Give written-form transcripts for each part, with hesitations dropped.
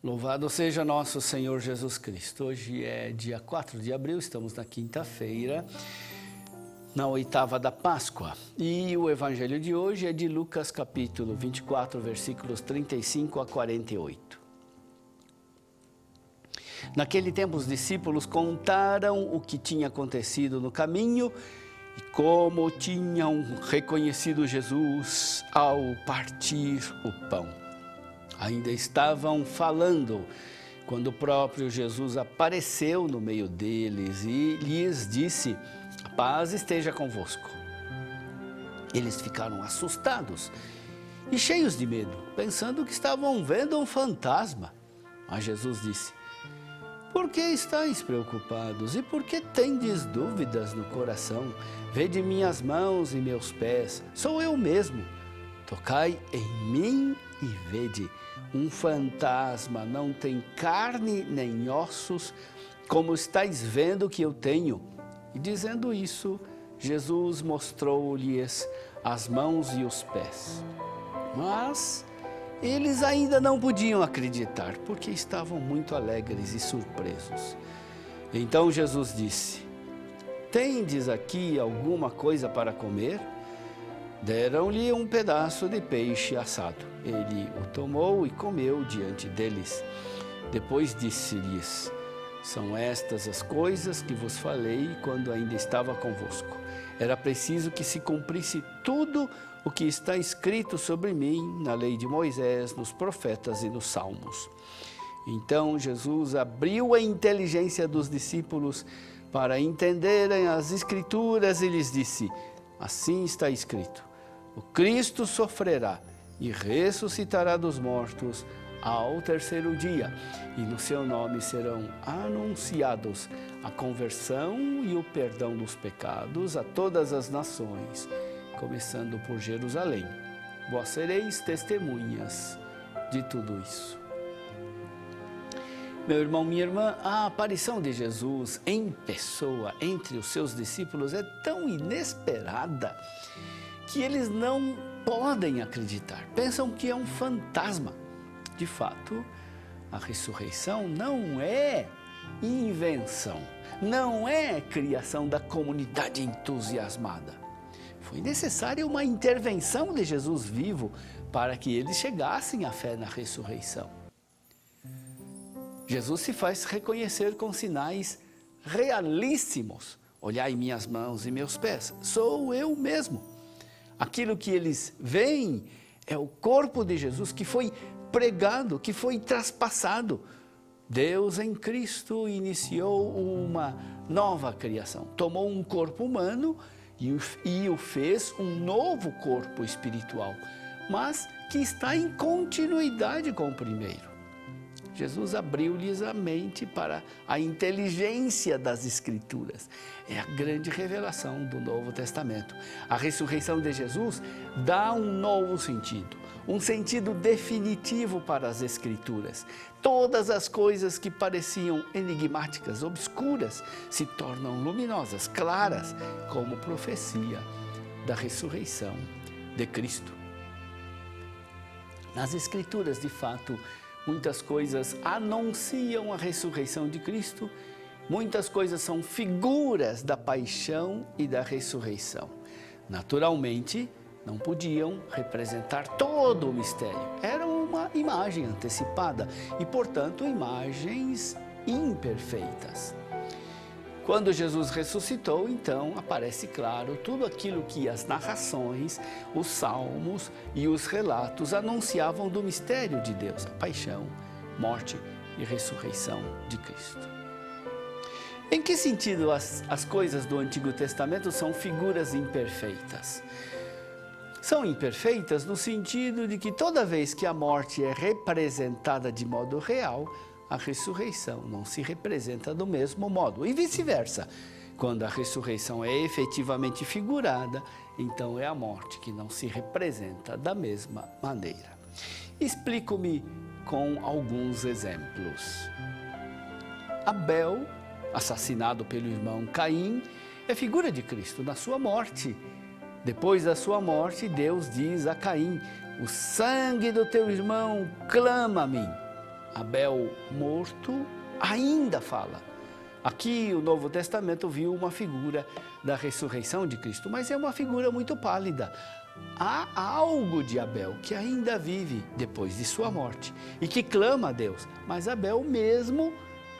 Louvado seja nosso Senhor Jesus Cristo. Hoje é dia 4 de abril, estamos na quinta-feira, na oitava da Páscoa. E o evangelho de hoje é de Lucas capítulo 24, versículos 35 a 48. Naquele tempo os discípulos contaram o que tinha acontecido no caminho e como tinham reconhecido Jesus ao partir o pão. Ainda estavam falando quando o próprio Jesus apareceu no meio deles e lhes disse: "A paz esteja convosco." Eles ficaram assustados e cheios de medo, pensando que estavam vendo um fantasma. Mas Jesus disse: "Por que estáis preocupados e por que tendes dúvidas no coração? Vede minhas mãos e meus pés, sou eu mesmo. Tocai em mim e vede. Um fantasma não tem carne nem ossos, como estáis vendo que eu tenho." E dizendo isso, Jesus mostrou-lhes as mãos e os pés. Mas eles ainda não podiam acreditar, porque estavam muito alegres e surpresos. Então Jesus disse: "Tendes aqui alguma coisa para comer?" Deram-lhe um pedaço de peixe assado. Ele o tomou e comeu diante deles. Depois disse-lhes: "São estas as coisas que vos falei quando ainda estava convosco. Era preciso que se cumprisse tudo o que está escrito sobre mim na lei de Moisés, nos profetas e nos salmos." Então Jesus abriu a inteligência dos discípulos para entenderem as Escrituras e lhes disse: "Assim está escrito: o Cristo sofrerá e ressuscitará dos mortos ao terceiro dia, e no seu nome serão anunciados a conversão e o perdão dos pecados a todas as nações, começando por Jerusalém. Vós sereis testemunhas de tudo isso." Meu irmão, minha irmã, a aparição de Jesus em pessoa entre os seus discípulos é tão inesperada que eles não podem acreditar. Pensam que é um fantasma. De fato, a ressurreição não é invenção, não é criação da comunidade entusiasmada. Foi necessária uma intervenção de Jesus vivo para que eles chegassem à fé na ressurreição. Jesus se faz reconhecer com sinais realíssimos. "Olhai minhas mãos e meus pés, sou eu mesmo." Aquilo que eles veem é o corpo de Jesus que foi pregado, que foi traspassado. Deus em Cristo iniciou uma nova criação. Tomou um corpo humano e o fez um novo corpo espiritual, mas que está em continuidade com o primeiro. Jesus abriu-lhes a mente para a inteligência das Escrituras. É a grande revelação do Novo Testamento. A ressurreição de Jesus dá um novo sentido, um sentido definitivo para as Escrituras. Todas as coisas que pareciam enigmáticas, obscuras, se tornam luminosas, claras, como profecia da ressurreição de Cristo. Nas Escrituras, de fato, muitas coisas anunciam a ressurreição de Cristo, muitas coisas são figuras da paixão e da ressurreição. Naturalmente, não podiam representar todo o mistério. Era uma imagem antecipada e, portanto, imagens imperfeitas. Quando Jesus ressuscitou, então, aparece claro tudo aquilo que as narrações, os salmos e os relatos anunciavam do mistério de Deus, a paixão, morte e ressurreição de Cristo. Em que sentido as coisas do Antigo Testamento são figuras imperfeitas? São imperfeitas no sentido de que toda vez que a morte é representada de modo real, a ressurreição não se representa do mesmo modo, e vice-versa. Quando a ressurreição é efetivamente figurada, então é a morte que não se representa da mesma maneira. Explico-me com alguns exemplos. Abel, assassinado pelo irmão Caim, é figura de Cristo na sua morte. Depois da sua morte, Deus diz a Caim: o sangue do teu irmão clama a mim. Abel, morto, ainda fala. Aqui o Novo Testamento viu uma figura da ressurreição de Cristo, mas é uma figura muito pálida. Há algo de Abel que ainda vive depois de sua morte e que clama a Deus, mas Abel mesmo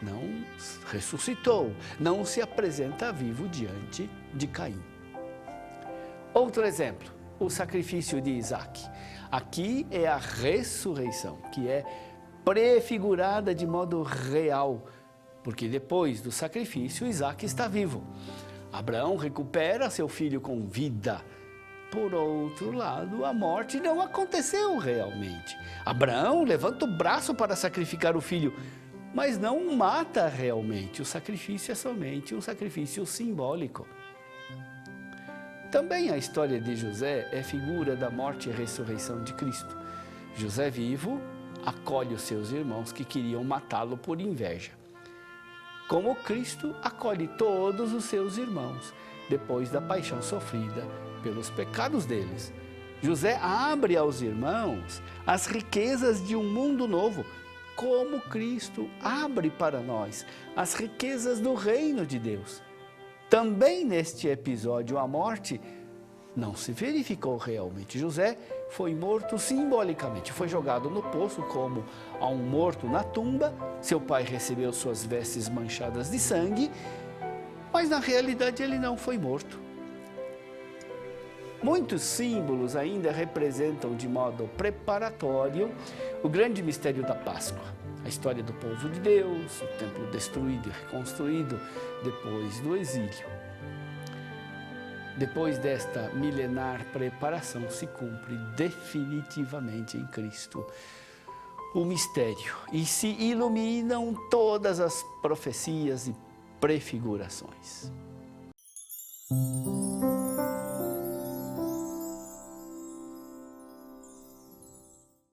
não ressuscitou, não se apresenta vivo diante de Caim. Outro exemplo, o sacrifício de Isaac. Aqui é a ressurreição, que é prefigurada de modo real, porque depois do sacrifício, Isaac está vivo. Abraão recupera seu filho com vida. Por outro lado, a morte não aconteceu realmente. Abraão levanta o braço para sacrificar o filho, mas não o mata realmente. O sacrifício é somente um sacrifício simbólico. Também a história de José é figura da morte e ressurreição de Cristo. José vivo acolhe os seus irmãos que queriam matá-lo por inveja. Como Cristo acolhe todos os seus irmãos depois da paixão sofrida pelos pecados deles. José abre aos irmãos as riquezas de um mundo novo, como Cristo abre para nós as riquezas do reino de Deus. Também neste episódio, a morte não se verificou realmente. José foi morto simbolicamente, foi jogado no poço como a um morto na tumba. Seu pai recebeu suas vestes manchadas de sangue, mas na realidade ele não foi morto. Muitos símbolos ainda representam de modo preparatório o grande mistério da Páscoa. A história do povo de Deus, o templo destruído e reconstruído depois do exílio. Depois desta milenar preparação, se cumpre definitivamente em Cristo o mistério e se iluminam todas as profecias e prefigurações.